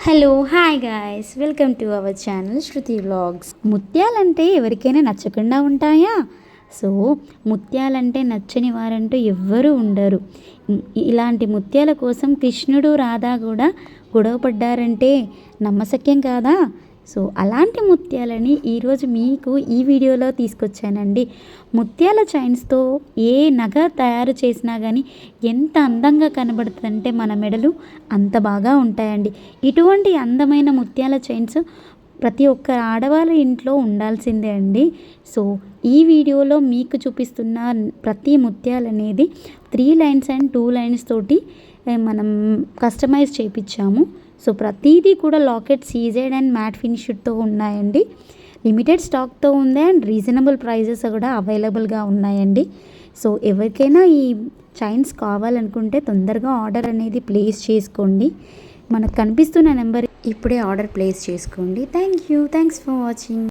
Hello hi guys, welcome to our channel Shruti vlogs. ముత్యాలంటే ఎవరికైనా నచ్చకుండా ఉంటాయా? సో ముత్యాలంటే నచ్చని వారంటూ ఎవ్వరూ ఉండరు. ఇలాంటి ముత్యాల కోసం కృష్ణుడు రాధ కూడా గొడవ పడ్డారంటే నమ్మశక్యం కాదా? సో అలాంటి ముత్యాలని ఈరోజు మీకు ఈ వీడియోలో తీసుకొచ్చానండి. ముత్యాల చైన్స్తో ఏ నగ తయారు చేసినా కానీ ఎంత అందంగా కనబడుతుందంటే మన మెడలు అంత బాగా ఉంటాయండి. ఇటువంటి అందమైన ముత్యాల చైన్స్ ప్రతి ఒక్క ఆడవాళ్ళ ఇంట్లో ఉండాల్సిందే అండి. సో ఈ వీడియోలో మీకు చూపిస్తున్న ప్రతి ముత్యాలు అనేది 3 లైన్స్ అండ్ 2 లైన్స్ తోటి మనం కస్టమైజ్ చేయించాము. సో ప్రతిదీ కూడా లాకెట్ సీజెడ్ అండ్ మ్యాట్ ఫినిష్డ్తో ఉన్నాయండి. లిమిటెడ్ స్టాక్తో ఉంది అండ్ రీజనబుల్ ప్రైజెస్ కూడా అవైలబుల్గా ఉన్నాయండి. సో ఎవరికైనా ఈ చైన్స్ కావాలనుకుంటే తొందరగా ఆర్డర్ అనేది ప్లేస్ చేసుకోండి. మనకు కనిపిస్తున్న నెంబర్ ఇప్పుడే ఆర్డర్ ప్లేస్ చేసుకోండి. Thanks for watching.